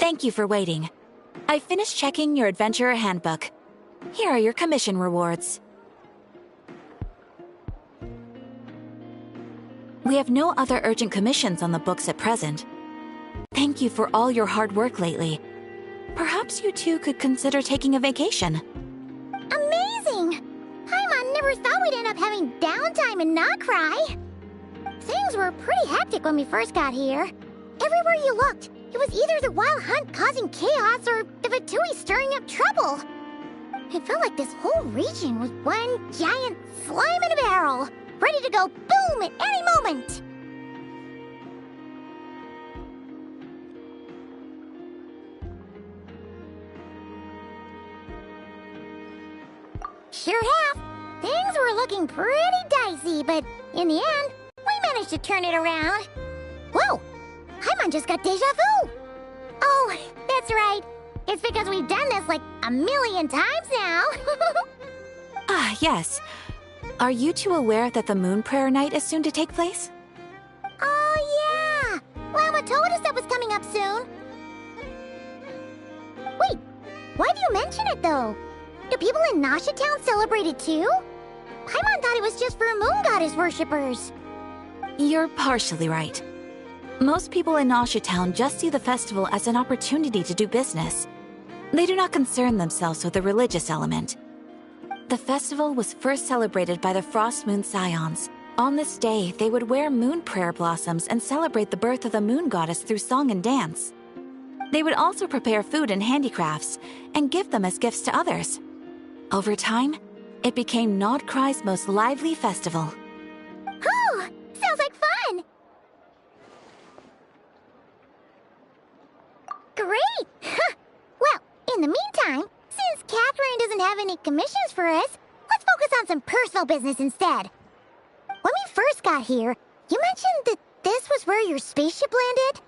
Thank you for waiting. I finished checking your adventurer handbook. Here are your commission rewards. We have no other urgent commissions on the books at present. Thank you for all your hard work lately. Perhaps you two could consider taking a vacation. Amazing! Paimon never thought we'd end up having downtime and not cry. Things were pretty hectic when we first got here. Everywhere you looked, it was either the wild hunt causing chaos or the Fatui stirring up trouble. It felt like this whole region was one giant slime in a barrel, ready to go boom at any moment. Sure have. Things were looking pretty dicey, but in the end, we managed to turn it around. Whoa! Paimon just got deja vu! Oh, that's right. It's because we've done this like a million times now. Ah, yes. Are you two aware that the Moon Prayer Night is soon to take place? Oh, yeah! Lama told us that was coming up soon. Wait, why do you mention it, though? Do people in Nasha Town celebrate it, too? Paimon thought it was just for Moon Goddess worshippers. You're partially right. Most people in Nasha Town just see the festival as an opportunity to do business. They do not concern themselves with the religious element. The festival was first celebrated by the Frost Moon Scions. On this day, they would wear moon prayer blossoms and celebrate the birth of the moon goddess through song and dance. They would also prepare food and handicrafts and give them as gifts to others. Over time, it became Nodcry's most lively festival. Whew! Sounds like fun! Great! Well, in the meantime, since Catherine doesn't have any commissions for us, let's focus on some personal business instead. When we first got here, you mentioned that this was where your spaceship landed?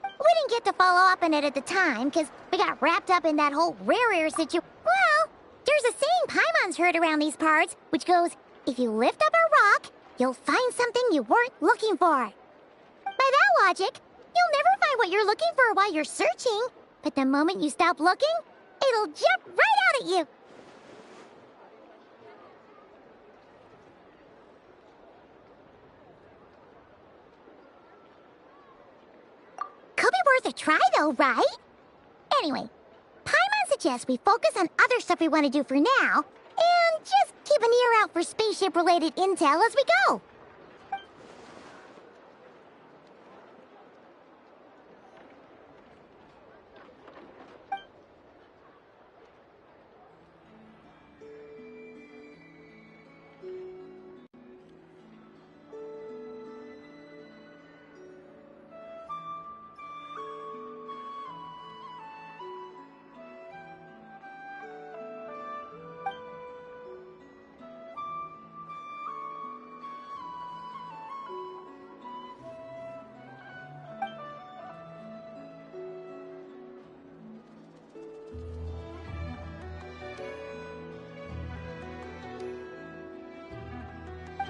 We didn't get to follow up on it at the time, because we got wrapped up in that whole rare situation. Well, there's a saying Paimon's heard around these parts, which goes, if you lift up a rock, you'll find something you weren't looking for. By that logic, you'll never find what you're looking for while you're searching, but the moment you stop looking, it'll jump right out at you. Could be worth a try though, right? Anyway, Paimon suggests we focus on other stuff we want to do for now, and just keep an ear out for spaceship-related intel as we go.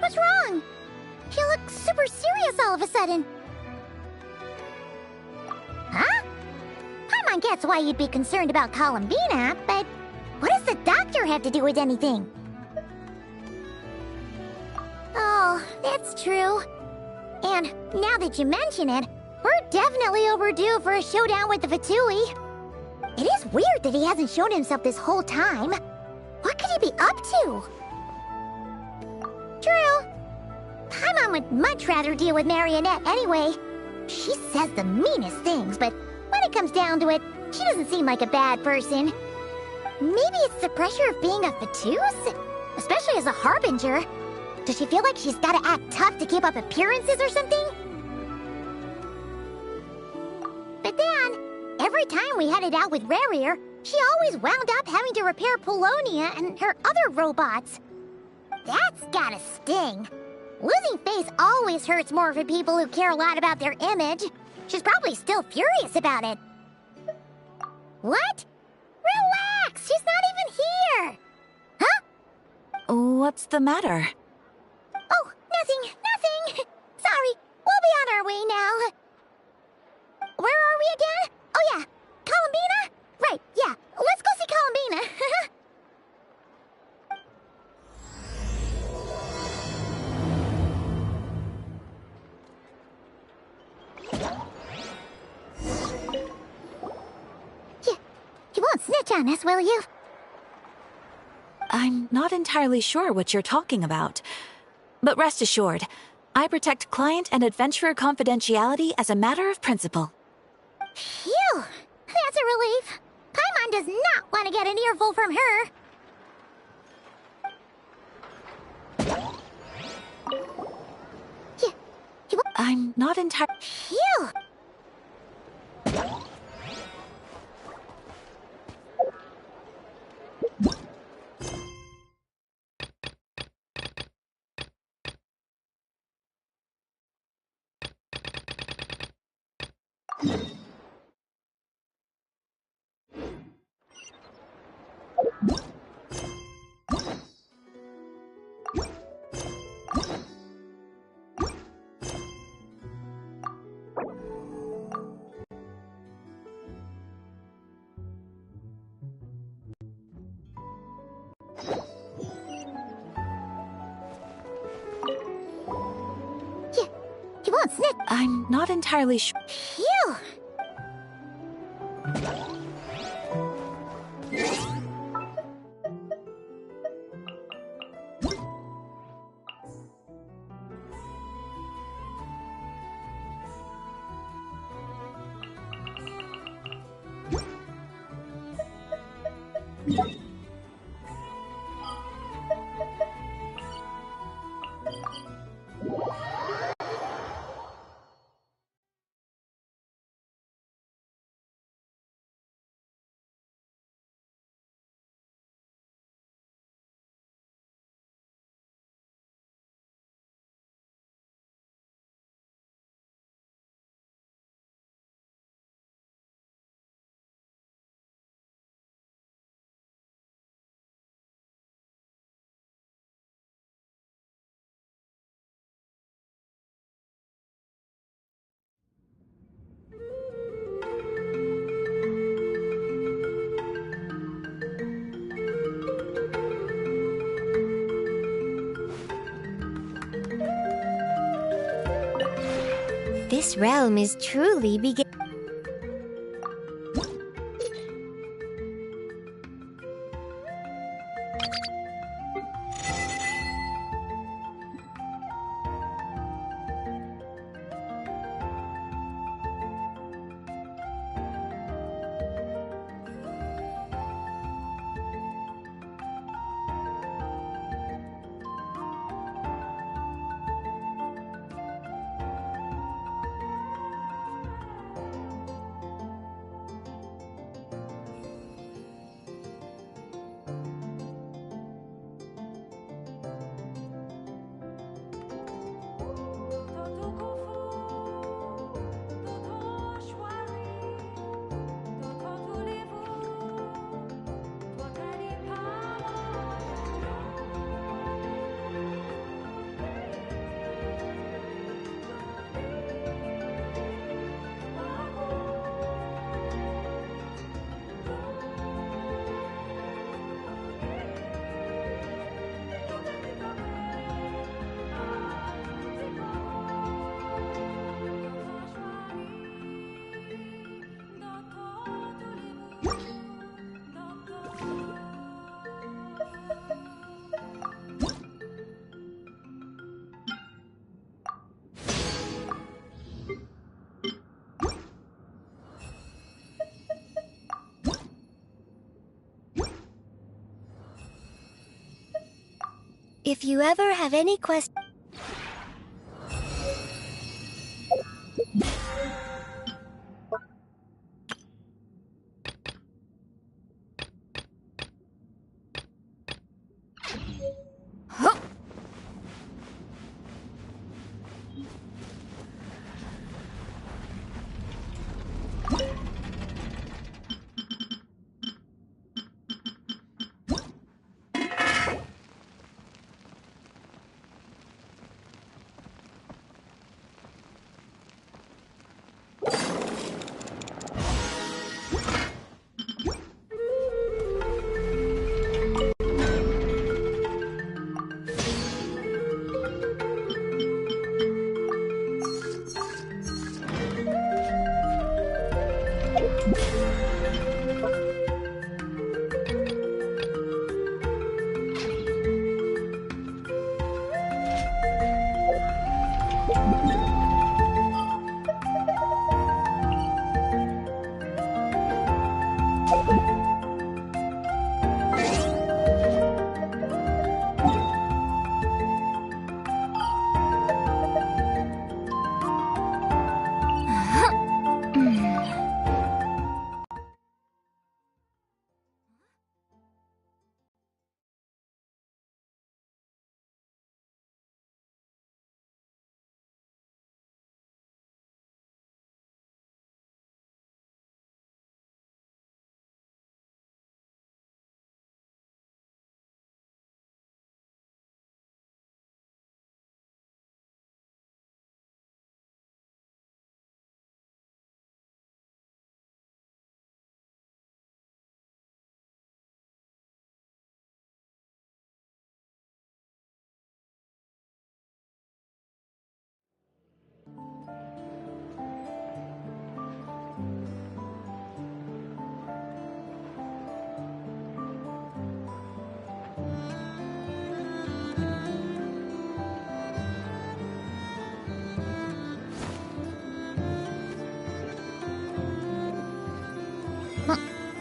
What's wrong? You look super serious all of a sudden. Huh? Paimon gets why you'd be concerned about Columbina, but what does the doctor have to do with anything? Oh, that's true. And now that you mention it, we're definitely overdue for a showdown with the Fatui. It is weird that he hasn't shown himself this whole time. What could he be up to? True. Paimon would much rather deal with Marionette anyway. She says the meanest things, but when it comes down to it, she doesn't seem like a bad person. Maybe it's the pressure of being a Fatus? Especially as a Harbinger. Does she feel like she's gotta act tough to keep up appearances or something? But then, every time we headed out with Rarier, she always wound up having to repair Polonia and her other robots. That's gotta sting. Losing face always hurts more for people who care a lot about their image. She's probably still furious about it. What? Relax! She's not even here! Huh? What's the matter? Oh, nothing. Sorry, we'll be on our way now. Where are we again? Oh yeah, snitch on us, will you? I'm not entirely sure what you're talking about. But rest assured, I protect client and adventurer confidentiality as a matter of principle. Phew! That's a relief. Paimon does not want to get an earful from her. I'm not entirely... Phew! You won't snitch. I'm not entirely sure... Phew! This realm is truly beginning. If you ever have any questions...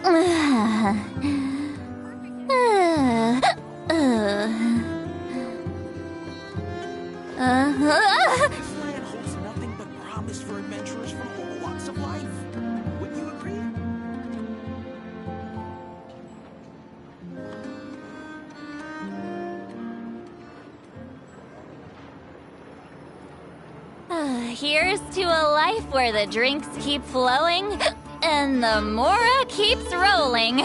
This land holds nothing but promise for adventurers from all walks of life. Wouldn't you agree? Here's to a life where the drinks keep flowing and the Mora keeps rolling.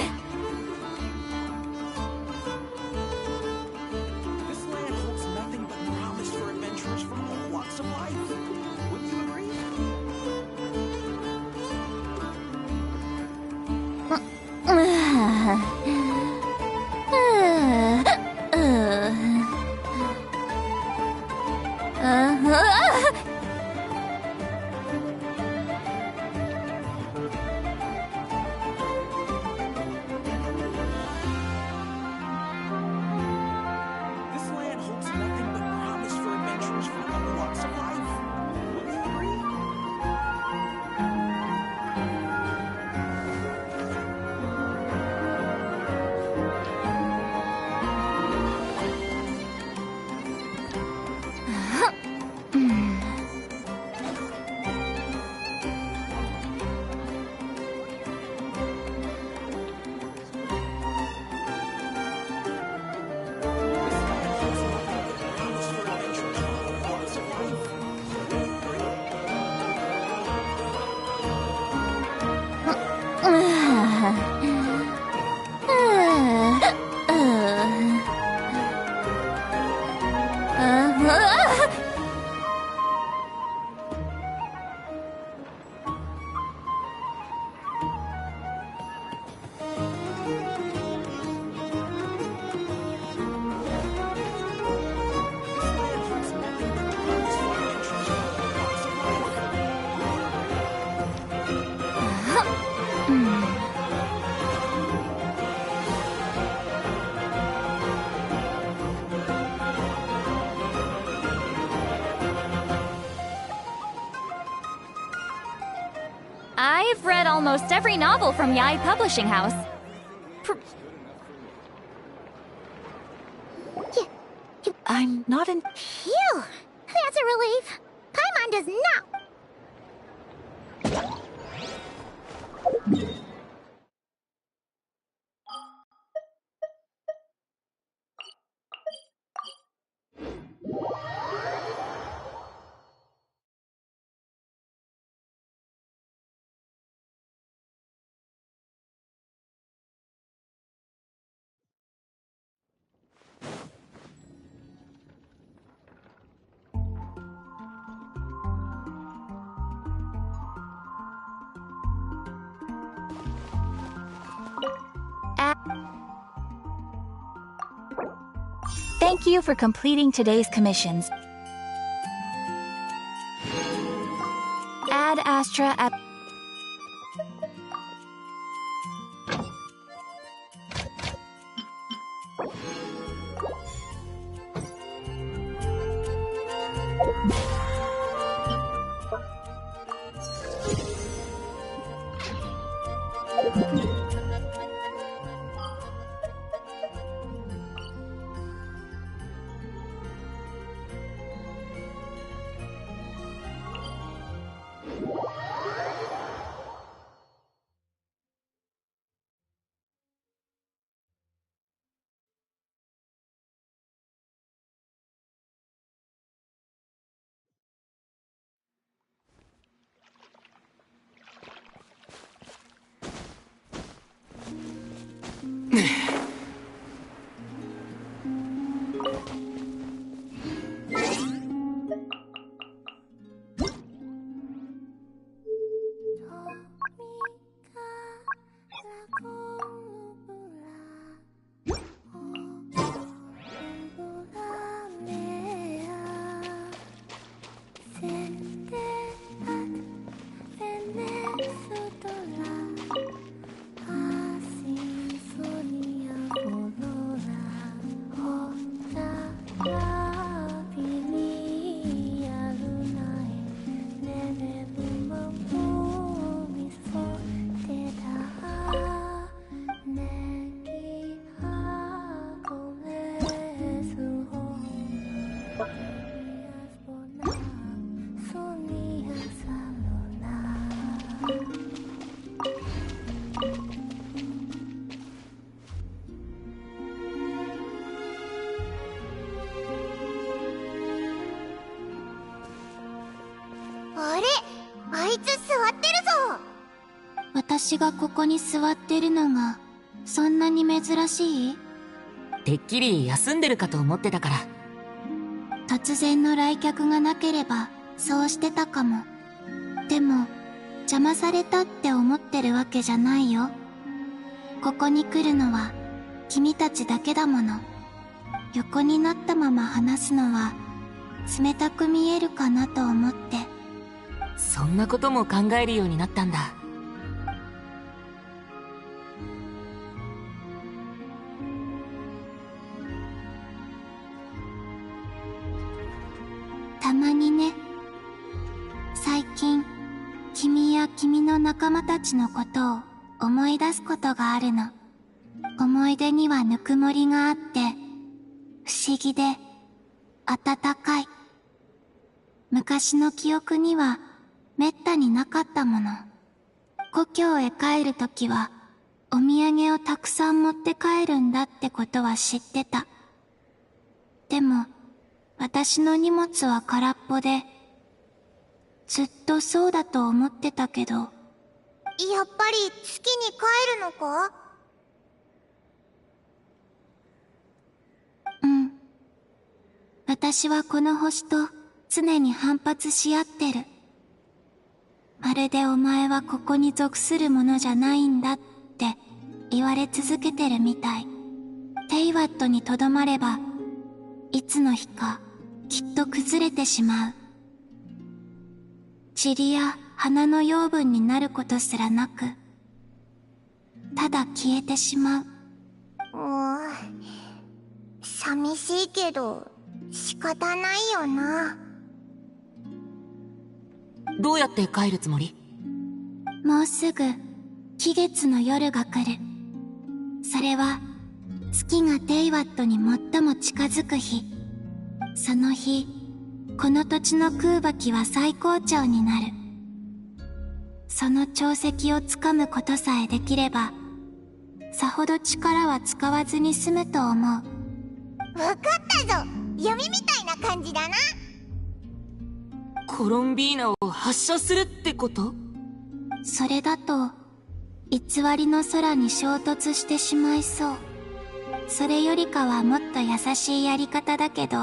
This land holds nothing but promise for adventurers from all walks of life. Wouldn't you agree? This land holds nothing but promise for adventurers from all walks of life. Wouldn't you agree? I've read almost every novel from Yai Publishing House. I'm not in. Phew! That's a relief. Paimon does not. Thank you for completing today's commissions. Ad Astra at. 私がここに座ってるのがそんなに珍しい？てっきり休んでるかと思ってたから。突然の来客がなければそうしてたかも。でも邪魔されたって思ってるわけじゃないよ。ここに来るのは君たちだけだもの。横になったまま話すのは冷たく見えるかなと思って。そんなことも考えるようになったんだ。たまにね。最近君や君の仲間たちのことを思い出すことがあるの。思い出にはぬくもりがあって不思議で温かい。昔の記憶にはめったになかったもの。故郷へ帰るときはお土産をたくさん持って帰るんだってことは知ってた。でも私の荷物は空っぽで、ずっとそうだと思ってたけど。やっぱり月に帰るのか？うん。私はこの星と常に反発し合ってる。まるでお前はここに属するものじゃないんだって言われ続けてるみたい。テイワットにとどまれば、いつの日かきっと崩れてしまう。塵や花の養分になることすらなく、ただ消えてしまう。寂しいけど仕方ないよな。どうやって帰るつもり？もうすぐ期月の夜が来る。それは月がテイワットに最も近づく日。その日、この土地の空簸は最高潮になる。その潮汐をつかむことさえできれば、さほど力は使わずに済むと思う。わかったぞ。闇みたいな感じだな。コロンビーナを発射するってこと？それだと偽りの空に衝突してしまいそう。それよりかはもっと優しいやり方だけど、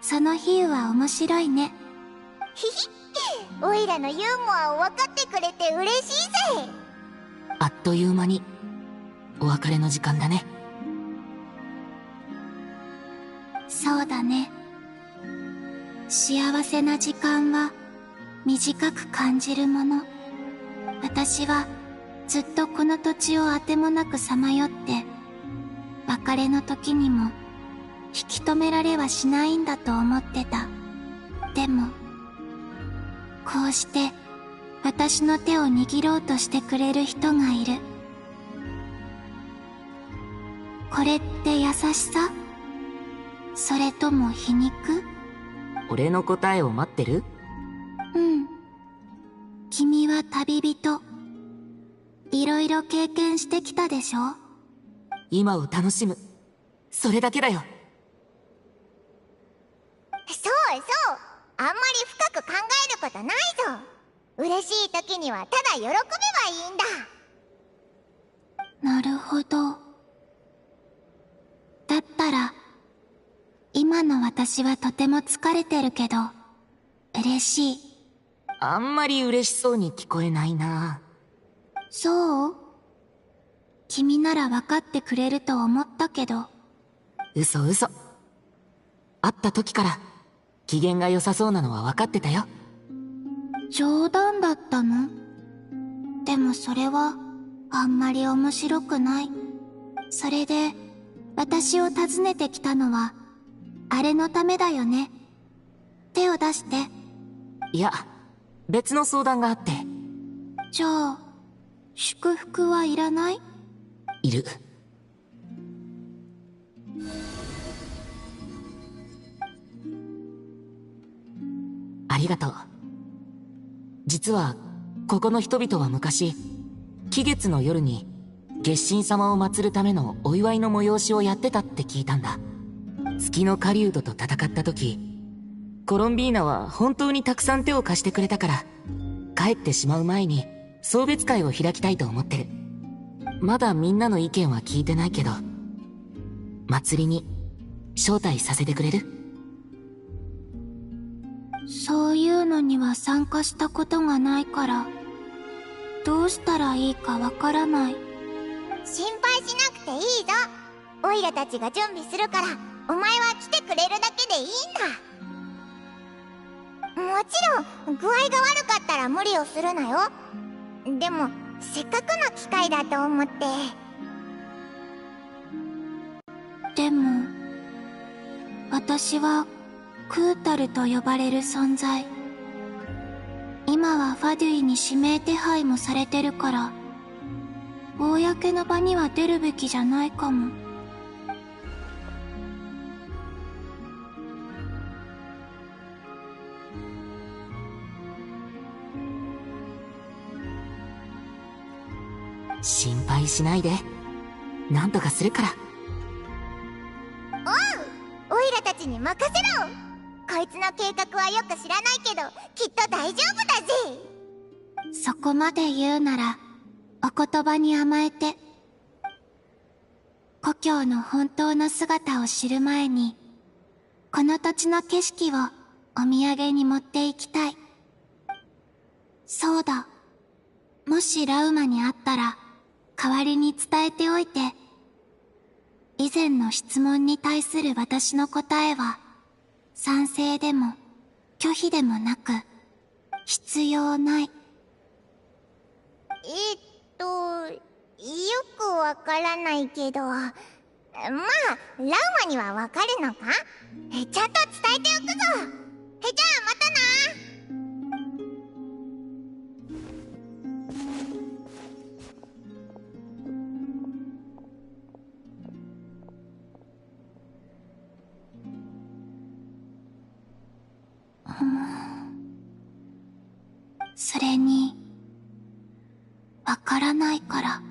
その比喩は面白いね。ひひおいらのユーモアを分かってくれて嬉しいぜ。あっという間にお別れの時間だね。そうだね。幸せな時間は短く感じるもの。私はずっとこの土地をあてもなくさまよって、別れの時にも引き止められはしないんだと思ってた。でもこうして私の手を握ろうとしてくれる人がいる。これって優しさ？それとも皮肉？俺の答えを待ってる？うん。君は旅人。いろいろ経験してきたでしょ？今を楽しむ。それだけだよ。そうそう。あんまり深く考えることないぞ。嬉しい時にはただ喜べばいいんだ。なるほど。だったら、今の私はとても疲れてるけど、嬉しい。あんまり嬉しそうに聞こえないな。そう？君なら分かってくれると思ったけど。嘘。会った時から機嫌が良さそうなのは分かってたよ。冗談だったの？でもそれはあんまり面白くない。それで私を訪ねてきたのはあれのためだよね。手を出して。いや、別の相談があって。じゃあ祝福はいらない？いる。ありがとう。実はここの人々は昔、期月の夜に月神様を祀るためのお祝いの催しをやってたって聞いたんだ。月の狩人と戦った時、コロンビーナは本当にたくさん手を貸してくれたから、帰ってしまう前に送別会を開きたいと思ってる。まだみんなの意見は聞いてないけど、祭りに招待させてくれる？そういうのには参加したことがないから、どうしたらいいかわからない。心配しなくていいぞ。オイラたちが準備するから、お前は来てくれるだけでいいんだ。もちろん具合が悪かったら無理をするなよ。でもせっかくの機会だと思って。でも私はクータルと呼ばれる存在。今はファデュイに指名手配もされてるから、公の場には出るべきじゃないかも。心配しないで。なんとかするから。おう、オイラたちに任せろ。こいつの計画はよく知らないけど、きっと大丈夫だぜ。そこまで言うなら、お言葉に甘えて。故郷の本当の姿を知る前に、この土地の景色をお土産に持っていきたい。そうだ。もしラウマに会ったら、代わりに伝えておいて。以前の質問に対する私の答えは、賛成でも拒否でもなく、必要ない。よくわからないけど、まあ、ラウマにはわかるのか？ちゃんと伝えておくぞ。じゃあまたな。それに、わからないから。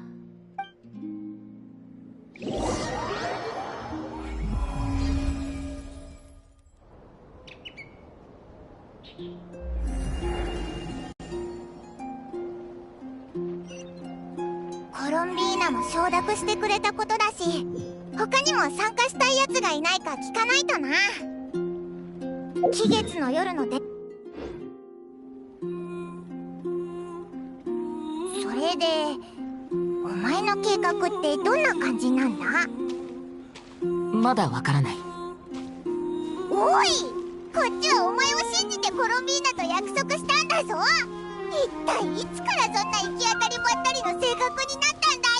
コロンビーナも承諾してくれたことだし、他にも参加したいやつがいないか聞かないとな。期月の夜のそれで、お前の計画ってどんな感じなんだ？まだわからない。おい、こっちはお前を信じてコロンビーナと約束したんだぞ。一体いつからそんな行き当たりばったりの性格になったんだよ。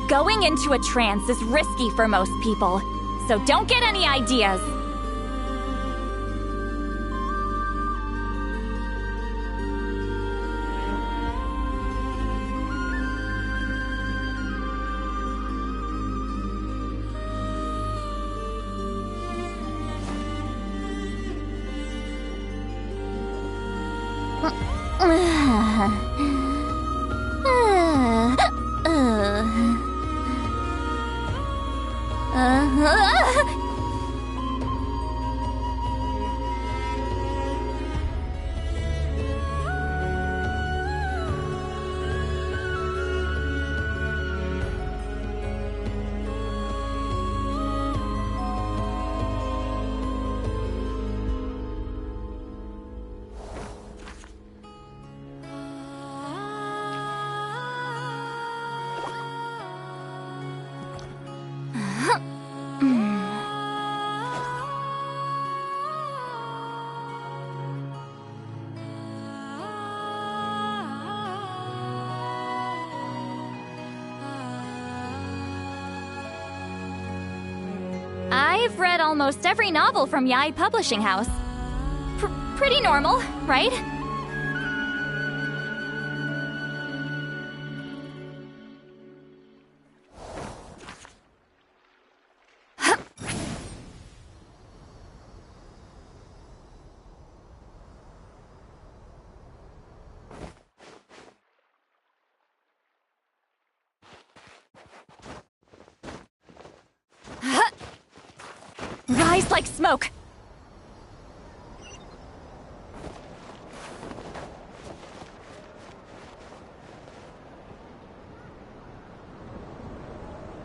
Going into a trance is risky for most people, so don't get any ideas. I've read almost every novel from Yai Publishing House. Pretty normal, right? Rise like smoke!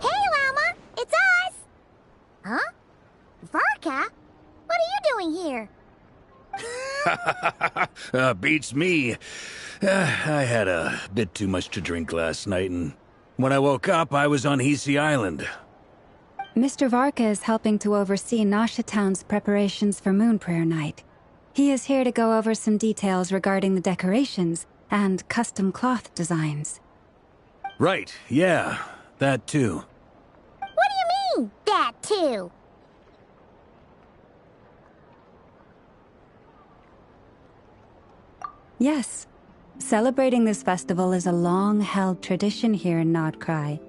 Hey, Llama! It's us! Huh? Varka? What are you doing here? Beats me. I had a bit too much to drink last night, and when I woke up, I was on Hisi Island. Mr. Varka is helping to oversee Nasha Town's preparations for Moon Prayer Night. He is here to go over some details regarding the decorations and custom cloth designs. Right, yeah, that too. What do you mean, that too? Yes. Celebrating this festival is a long-held tradition here in Nodcry.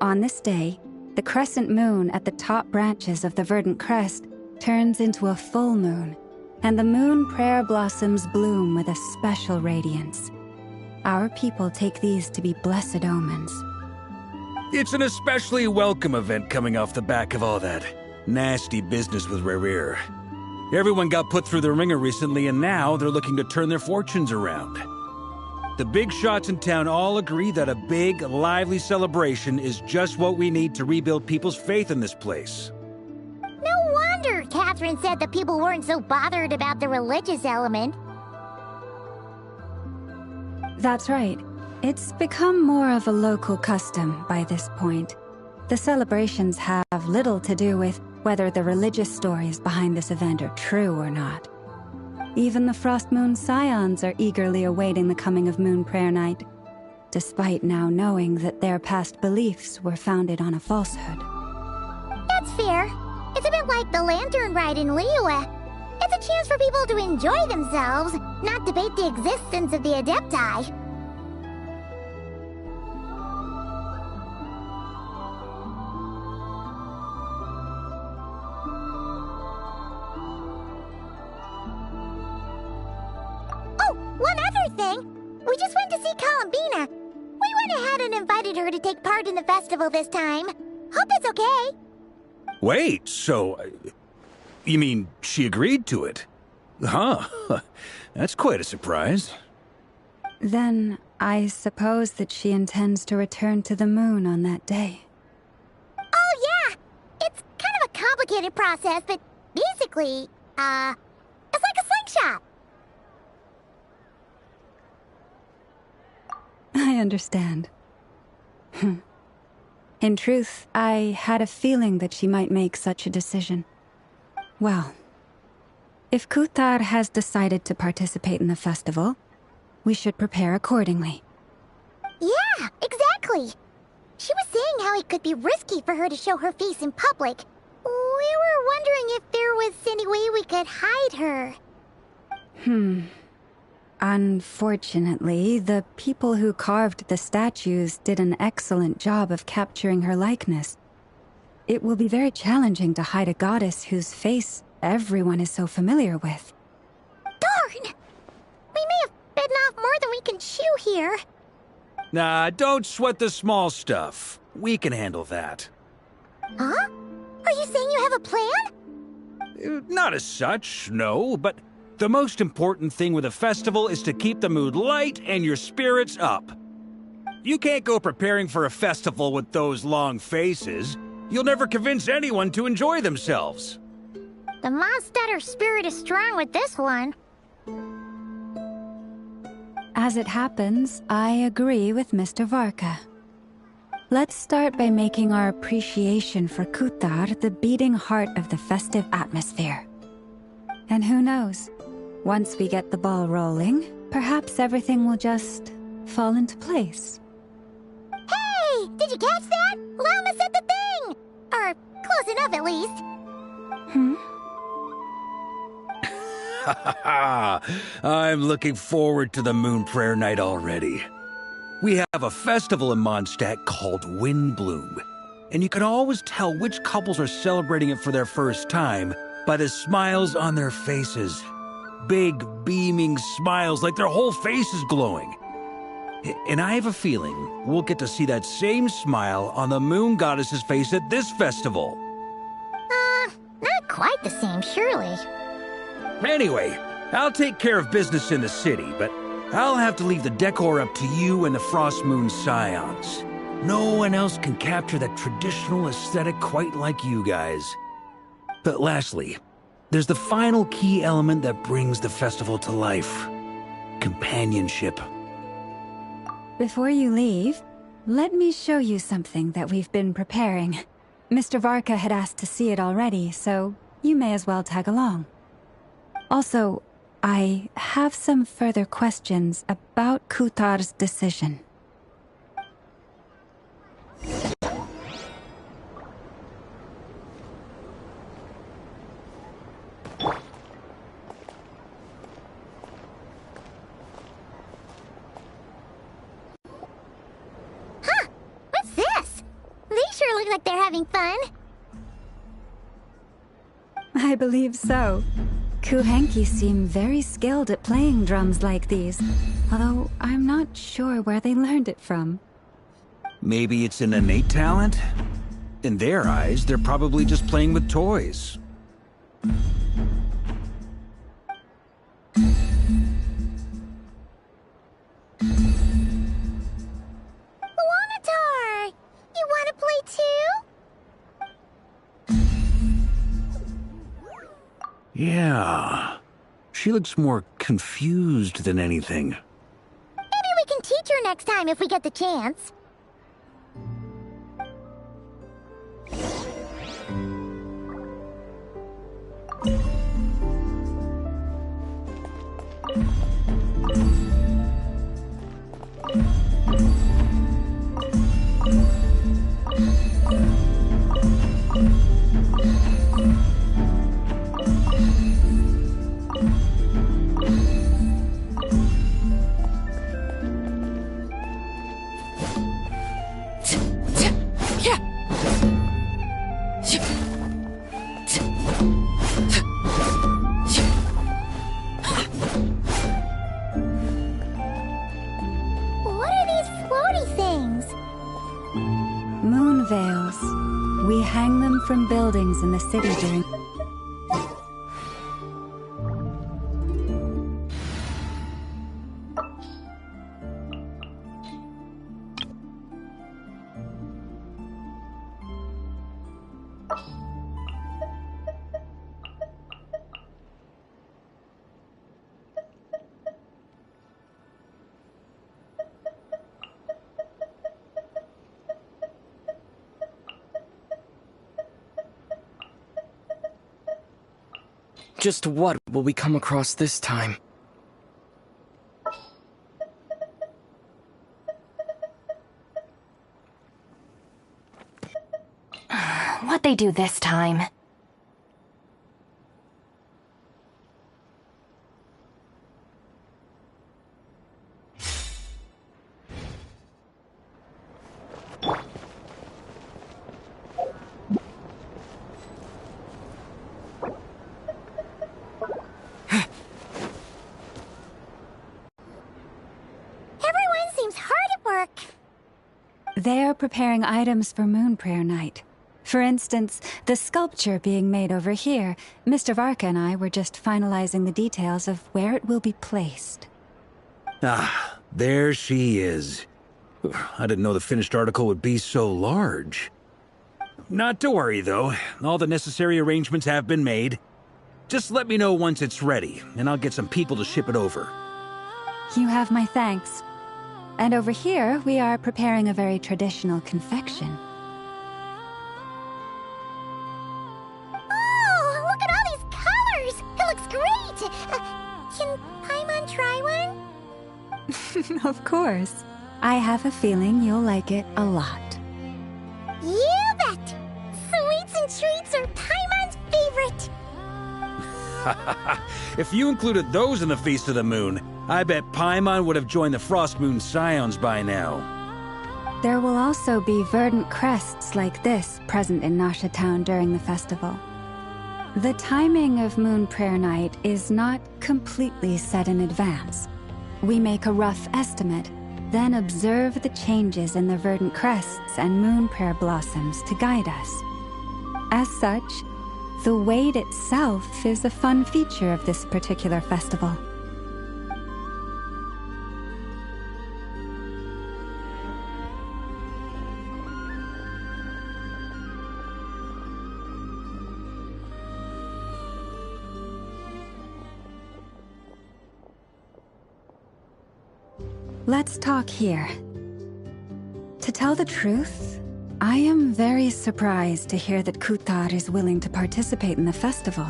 On this day, the crescent moon at the top branches of the verdant crest turns into a full moon, and the moon prayer blossoms bloom with a special radiance. Our people take these to be blessed omens. It's an especially welcome event coming off the back of all that nasty business with Rare. Everyone got put through the ringer recently, and now they're looking to turn their fortunes around. The big shots in town all agree that a big, lively celebration is just what we need to rebuild people's faith in this place. No wonder Catherine said the people weren't so bothered about the religious element. That's right. It's become more of a local custom by this point. The celebrations have little to do with whether the religious stories behind this event are true or not. Even the Frost Moon Scions are eagerly awaiting the coming of Moon Prayer Night, despite now knowing that their past beliefs were founded on a falsehood. That's fair. It's a bit like the Lantern Ride in Liyue. It's a chance for people to enjoy themselves, not debate the existence of the Adepti. One other thing! We just went to see Columbina. We went ahead and invited her to take part in the festival this time. Hope it's okay. Wait, so... you mean she agreed to it? Huh. That's quite a surprise. Then, I suppose that she intends to return to the moon on that day. Oh, yeah! It's kind of a complicated process, but basically, it's like a slingshot. I understand. In truth, I had a feeling that she might make such a decision. Well, if Kuthar has decided to participate in the festival, we should prepare accordingly. Yeah, exactly. She was saying how it could be risky for her to show her face in public. We were wondering if there was any way we could hide her. Unfortunately, the people who carved the statues did an excellent job of capturing her likeness. It will be very challenging to hide a goddess whose face everyone is so familiar with. Darn! We may have bitten off more than we can chew here. Nah, don't sweat the small stuff. We can handle that. Huh? Are you saying you have a plan? Not as such, no, but the most important thing with a festival is to keep the mood light and your spirits up. You can't go preparing for a festival with those long faces. You'll never convince anyone to enjoy themselves. The Mondstatter spirit is strong with this one. As it happens, I agree with Mr. Varka. Let's start by making our appreciation for Kuthar the beating heart of the festive atmosphere. And who knows? Once we get the ball rolling, perhaps everything will just fall into place. Hey! Did you catch that? Llama said the thing! Or close close enough at least. I'm looking forward to the Moon Prayer Night already. We have a festival in Mondstadt called Windbloom, and you can always tell which couples are celebrating it for their first time by the smiles on their faces. Big, beaming smiles like their whole face is glowing. And I have a feeling we'll get to see that same smile on the Moon Goddess's face at this festival. Not quite the same, surely. Anyway, I'll take care of business in the city, but I'll have to leave the decor up to you and the Frost Moon Scions. No one else can capture that traditional aesthetic quite like you guys. But lastly, there's the final key element that brings the festival to life. Companionship. Before you leave, let me show you something that we've been preparing. Mr. Varka had asked to see it already, so you may as well tag along. Also, I have some further questions about Kutar's decision. What's this? They sure look like they're having fun. I believe so. Kuhenki seem very skilled at playing drums like these, although I'm not sure where they learned it from. Maybe it's an innate talent? In their eyes, they're probably just playing with toys. Wanatar! You want to play too? Yeah. She looks more confused than anything. Maybe we can teach her next time if we get the chance. What are these floaty things? Moon veils. We hang them from buildings in the city during... Just what will we come across this time? What'd they do this time? They're preparing items for Moon Prayer Night. For instance, the sculpture being made over here. Mr. Varka and I were just finalizing the details of where it will be placed. Ah, there she is. I didn't know the finished article would be so large. Not to worry, though. All the necessary arrangements have been made. Just let me know once it's ready, and I'll get some people to ship it over. You have my thanks. And over here, we are preparing a very traditional confection. Oh, look at all these colors! It looks great! Can Paimon try one? Of course. I have a feeling you'll like it a lot. You bet! Sweets and treats If you included those in the Feast of the Moon, I bet Paimon would have joined the Frost Moon Scions by now. There will also be verdant crests like this present in Nasha Town during the festival. The timing of Moon Prayer Night is not completely set in advance. We make a rough estimate, then observe the changes in the verdant crests and moon prayer blossoms to guide us. As such, the wait itself is a fun feature of this particular festival. Let's talk here. To tell the truth, I am very surprised to hear that Kutar is willing to participate in the festival.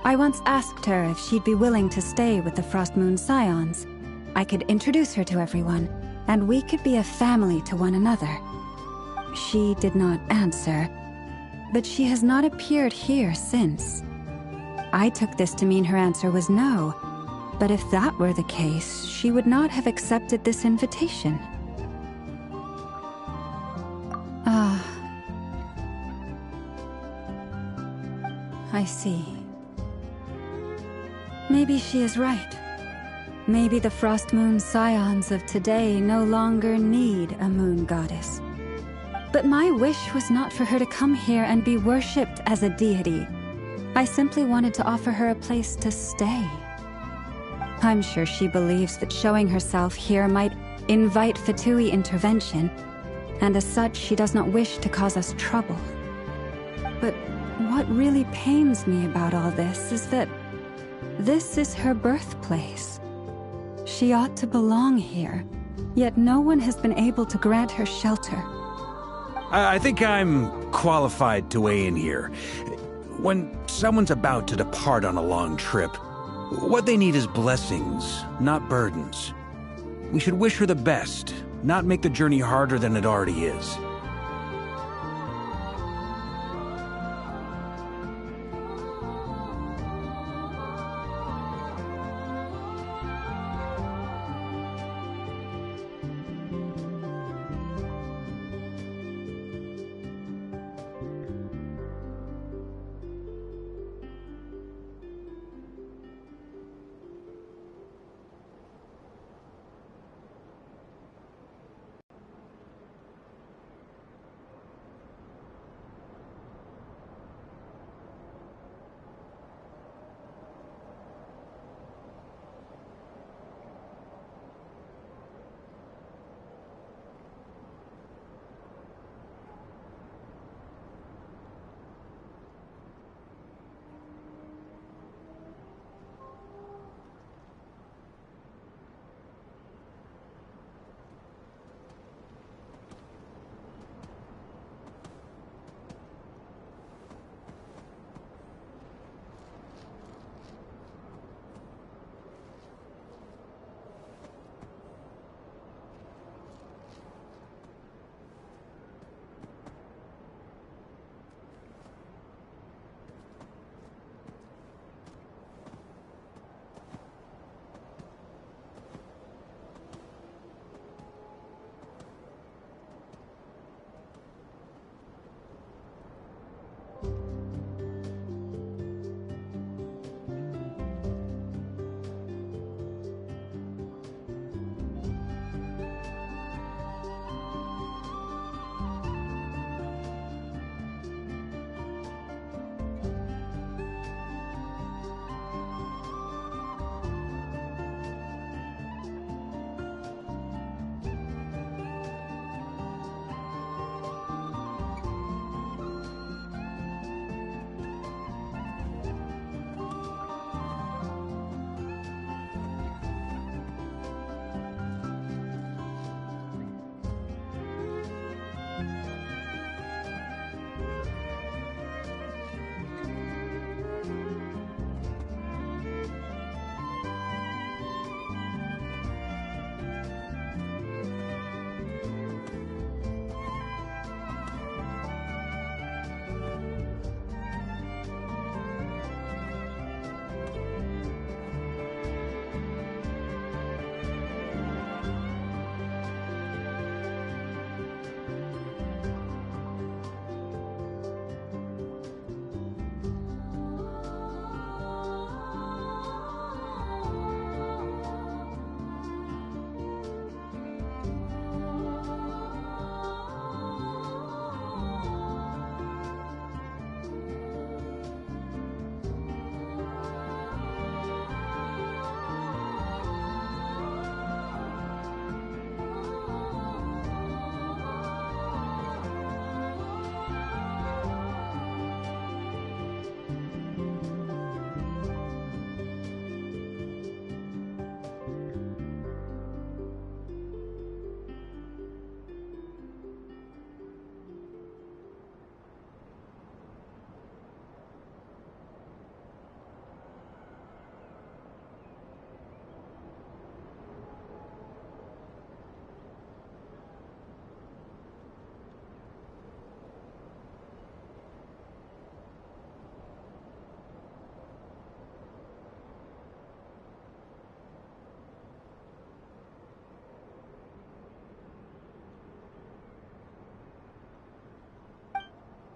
I once asked her if she'd be willing to stay with the Frost Moon Scions. I could introduce her to everyone, and we could be a family to one another. She did not answer, but she has not appeared here since. I took this to mean her answer was no. But if that were the case, she would not have accepted this invitation. I see. Maybe she is right. Maybe the Frost Moon Scions of today no longer need a moon goddess. But my wish was not for her to come here and be worshipped as a deity. I simply wanted to offer her a place to stay. I'm sure she believes that showing herself here might invite Fatui intervention, and as such she does not wish to cause us trouble. But what really pains me about all this is that this is her birthplace. She ought to belong here, yet no one has been able to grant her shelter. I think I'm qualified to weigh in here. When someone's about to depart on a long trip, what they need is blessings, not burdens. We should wish her the best, not make the journey harder than it already is.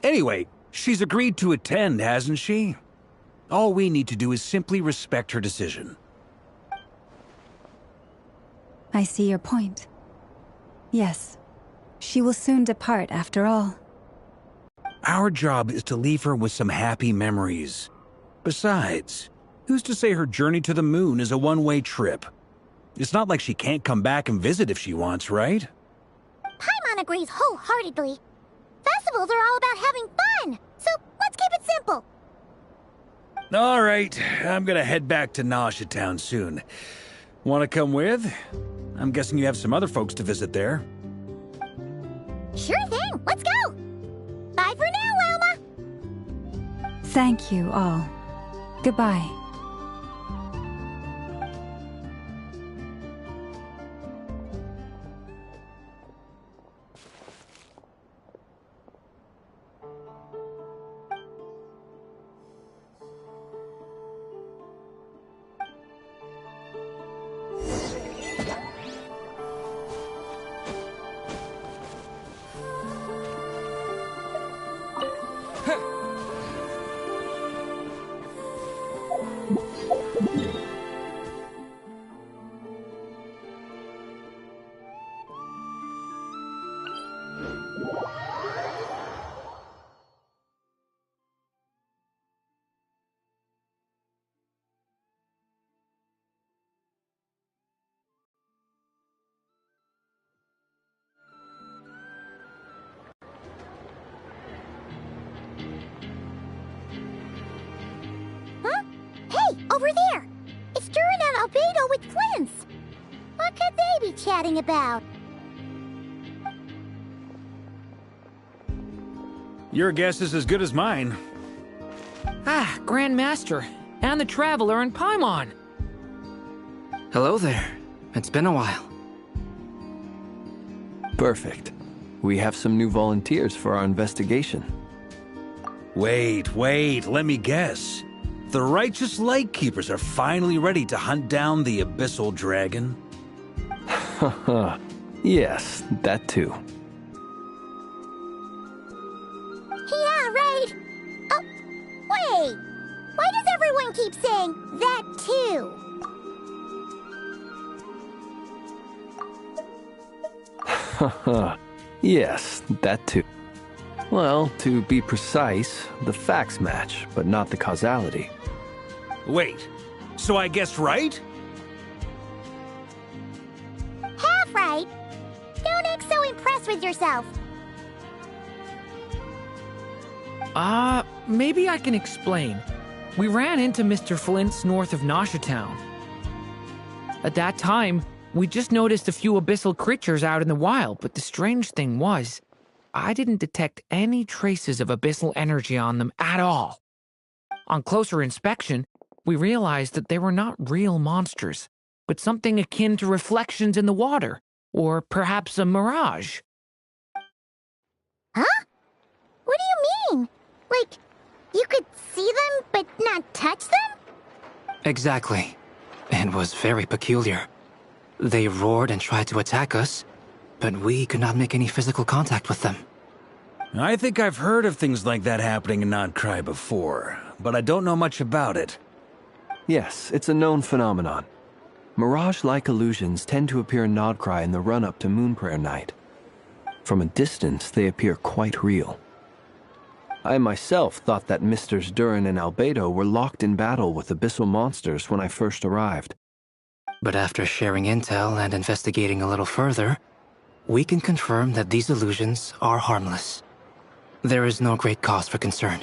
Anyway, she's agreed to attend, hasn't she? All we need to do is simply respect her decision. I see your point. Yes, she will soon depart after all. Our job is to leave her with some happy memories. Besides, who's to say her journey to the moon is a one-way trip? It's not like she can't come back and visit if she wants, right? Paimon agrees wholeheartedly. Festivals are all about having fun, so let's keep it simple. All right, I'm gonna head back to Nausea Town soon. Want to come with? I'm guessing you have some other folks to visit there. Sure thing, let's go! Bye for now, Wilma! Thank you all. Goodbye. Over there! It's Durin and Albedo with twins! What could they be chatting about? Your guess is as good as mine. Ah, Grand Master, and the Traveler and Paimon! Hello there. It's been a while. Perfect. We have some new volunteers for our investigation. Wait, let me guess. The righteous Lightkeepers are finally ready to hunt down the Abyssal Dragon? Haha. Yes, that too. Yeah, right! Oh, wait! Why does everyone keep saying that too? Haha. Yes, that too. Well, to be precise, the facts match, but not the causality. Wait, so I guessed right? Half right! Don't act so impressed with yourself. Maybe I can explain. We ran into Mr. Flint's north of Nausea Town. At that time, we just noticed a few abyssal creatures out in the wild, but the strange thing was, I didn't detect any traces of abyssal energy on them at all. On closer inspection, we realized that they were not real monsters, but something akin to reflections in the water, or perhaps a mirage. Huh? What do you mean? Like, you could see them but not touch them? Exactly. It was very peculiar. They roared and tried to attack us, but we could not make any physical contact with them. I think I've heard of things like that happening in Nodcry before, but I don't know much about it. Yes, it's a known phenomenon. Mirage-like illusions tend to appear in Nodcry in the run-up to Moonprayer Night. From a distance, they appear quite real. I myself thought that Misters Durin and Albedo were locked in battle with abyssal monsters when I first arrived. But after sharing intel and investigating a little further, we can confirm that these illusions are harmless. There is no great cause for concern.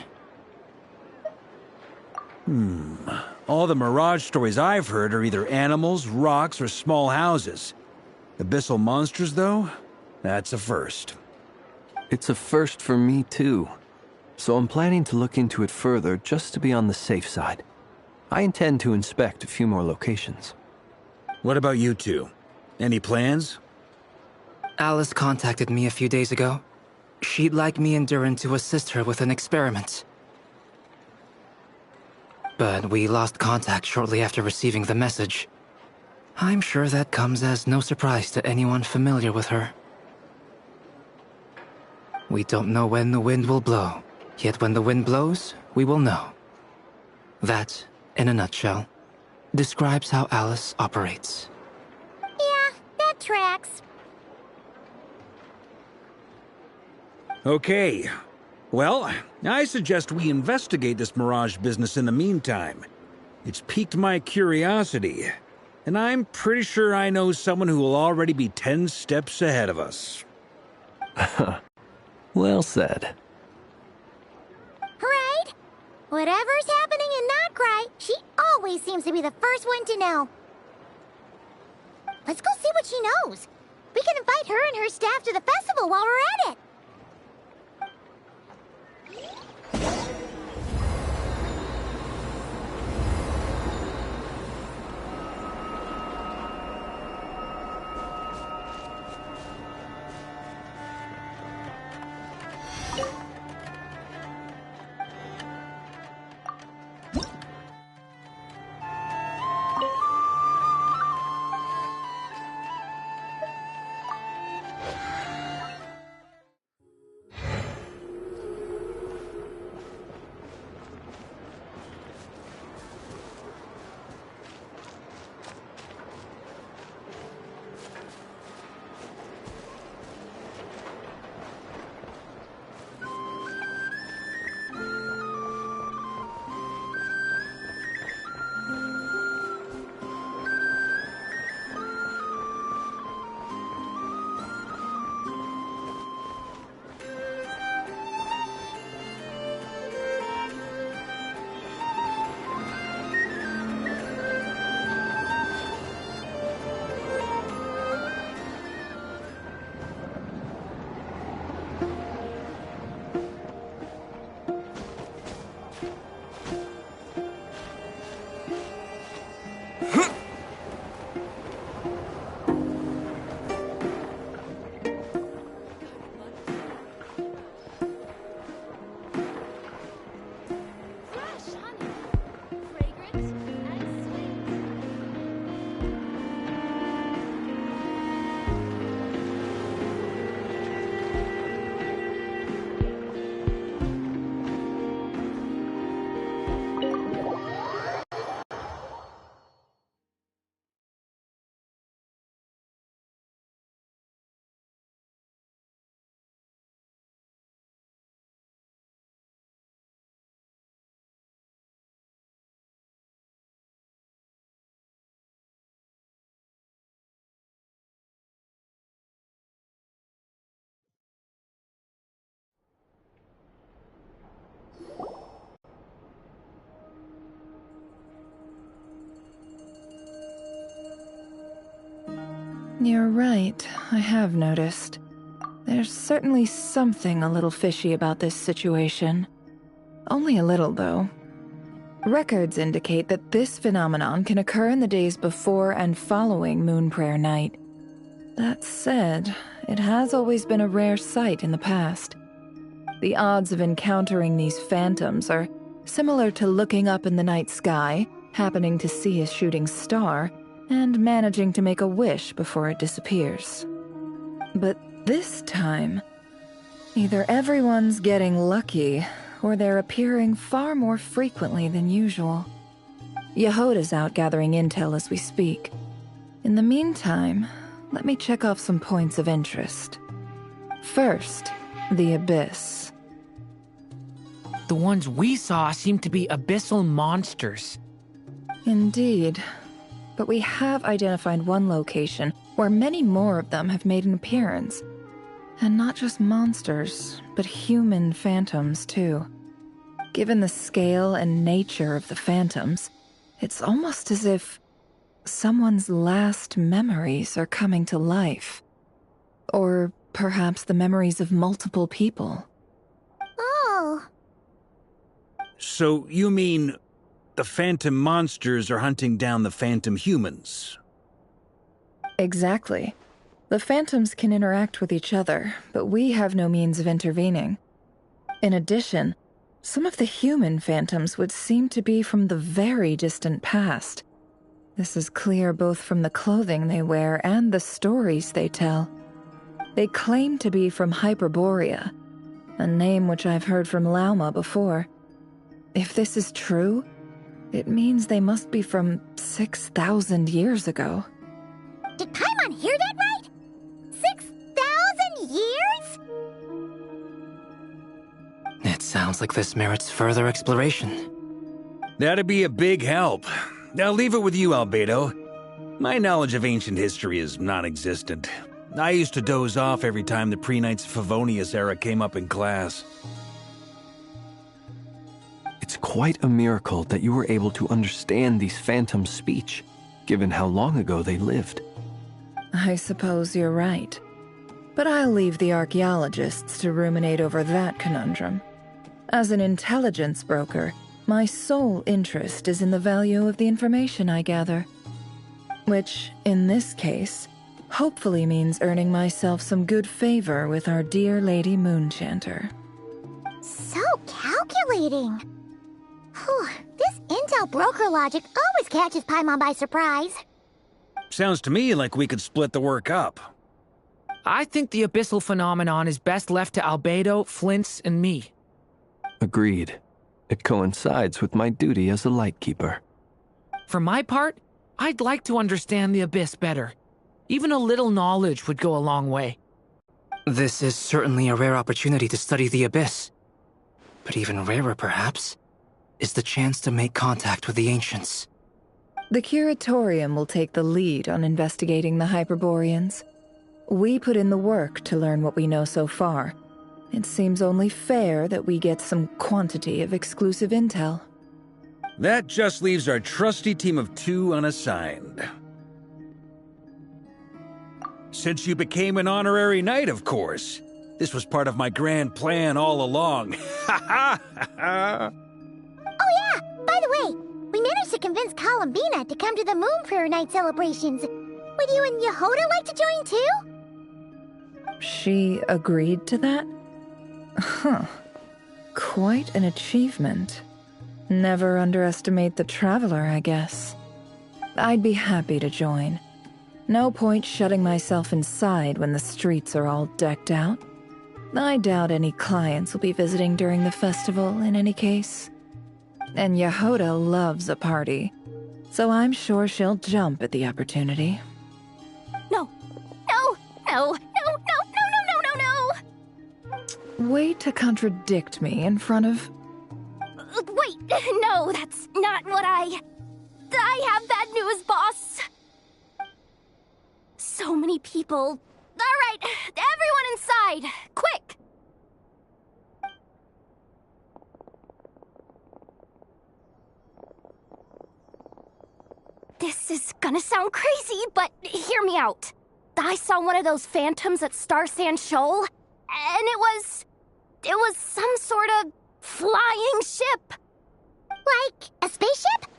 All the Mirage stories I've heard are either animals, rocks, or small houses. Abyssal monsters, though? That's a first. It's a first for me, too. So I'm planning to look into it further just to be on the safe side. I intend to inspect a few more locations. What about you two? Any plans? Alice contacted me a few days ago. She'd like me and Durin to assist her with an experiment. But we lost contact shortly after receiving the message. I'm sure that comes as no surprise to anyone familiar with her. We don't know when the wind will blow, Yet when the wind blows, we will know. That, in a nutshell, describes how Alice operates. Yeah, that tracks. Okay. Well, I suggest we investigate this Mirage business in the meantime. It's piqued my curiosity, and I'm pretty sure I know someone who will already be 10 steps ahead of us. Well said. Right? Whatever's happening in Notcry, she always seems to be the first one to know. Let's go see what she knows. We can invite her and her staff to the festival while we're at it. You're right, I have noticed. There's certainly something a little fishy about this situation. Only a little, though. Records indicate that this phenomenon can occur in the days before and following Moon Prayer Night. That said, it has always been a rare sight in the past. The odds of encountering these phantoms are similar to looking up in the night sky, happening to see a shooting star, and managing to make a wish before it disappears. But this time, either everyone's getting lucky, or they're appearing far more frequently than usual. Yehoda's out gathering intel as we speak. In the meantime, let me check off some points of interest. First, the Abyss. The ones we saw seem to be abyssal monsters. Indeed. But we have identified one location where many more of them have made an appearance. And not just monsters, but human phantoms, too. Given the scale and nature of the phantoms, it's almost as if someone's last memories are coming to life. Or perhaps the memories of multiple people. Oh. So you mean the phantom monsters are hunting down the phantom humans? Exactly. The phantoms can interact with each other, but we have no means of intervening. In addition, some of the human phantoms would seem to be from the very distant past. This is clear both from the clothing they wear and the stories they tell. They claim to be from Hyperborea, a name which I've heard from Lauma before. If this is true, it means they must be from 6,000 years ago. Did Paimon hear that right? 6,000 years? It sounds like this merits further exploration. That'd be a big help. I'll leave it with you, Albedo. My knowledge of ancient history is non-existent. I used to doze off every time the pre-Knights Favonius era came up in class. It's quite a miracle that you were able to understand these phantoms' speech, given how long ago they lived. I suppose you're right. But I'll leave the archaeologists to ruminate over that conundrum. As an intelligence broker, my sole interest is in the value of the information I gather. Which, in this case, hopefully means earning myself some good favor with our dear Lady Moonchanter. So calculating. Whew, this intel broker logic always catches Paimon by surprise. Sounds to me like we could split the work up. I think the abyssal phenomenon is best left to Albedo, Flints, and me. Agreed. It coincides with my duty as a lightkeeper. For my part, I'd like to understand the abyss better. Even a little knowledge would go a long way. This is certainly a rare opportunity to study the abyss. But even rarer, perhaps, is the chance to make contact with the ancients. The Curatorium will take the lead on investigating the Hyperboreans. We put in the work to learn what we know so far. It seems only fair that we get some quantity of exclusive intel. That just leaves our trusty team of 2 unassigned. Since you became an honorary knight, of course. This was part of my grand plan all along. Ha ha ha! Oh yeah, by the way, we managed to convince Columbina to come to the Moonprayer Night celebrations. Would you and Yehoda like to join too? She agreed to that? Huh. Quite an achievement. Never underestimate the traveler, I guess. I'd be happy to join. No point shutting myself inside when the streets are all decked out. I doubt any clients will be visiting during the festival in any case. And Yehoda loves a party, so I'm sure she'll jump at the opportunity. No, no, no, no, no, no, no, no, no, no! Way to contradict me in front of... Wait, no, that's not what I have bad news, boss. So many people. All right, everyone inside, quick! This is gonna sound crazy, but hear me out. I saw one of those phantoms at Star Sand Shoal, and it was some sort of flying ship. Like a spaceship?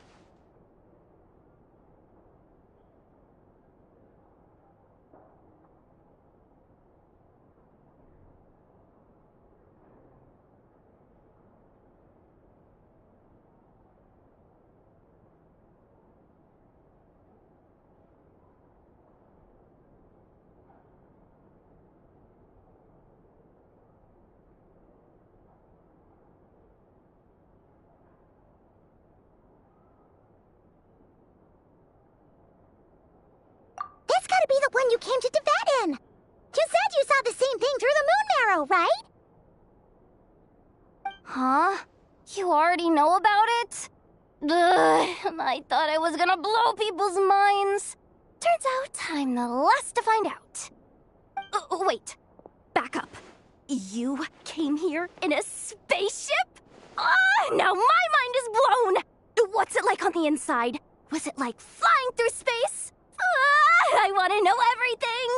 That's gotta be the one you came to Tibet in! You said you saw the same thing through the moon marrow, right? Huh? You already know about it? Ugh, I thought I was gonna blow people's minds. Turns out I'm the last to find out. Wait, back up. You came here in a spaceship? Now my mind is blown! What's it like on the inside? Was it like flying through space? I want to know everything!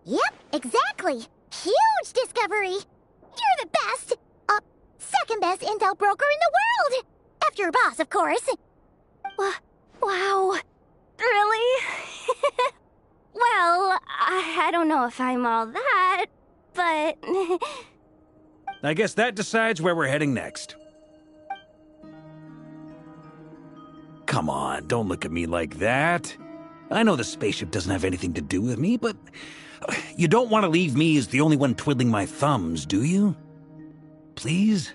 Yep, exactly. Huge discovery. You're the best. Second best intel broker in the world. After your boss, of course. Wow. Really? Well, I don't know if I'm all that, but... I guess that decides where we're heading next. Come on, don't look at me like that. I know the spaceship doesn't have anything to do with me, but you don't want to leave me as the only one twiddling my thumbs, do you? Please?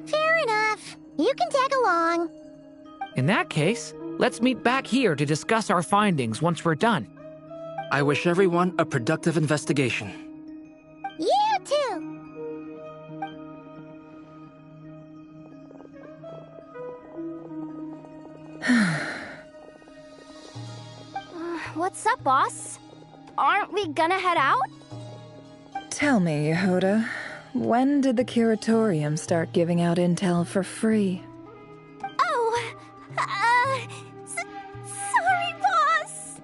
Fair enough. You can tag along. In that case, let's meet back here to discuss our findings once we're done. I wish everyone a productive investigation. You too. What's up, boss? Aren't we gonna head out? Tell me, Yehoda, when did the curatorium start giving out intel for free? Oh, sorry, boss.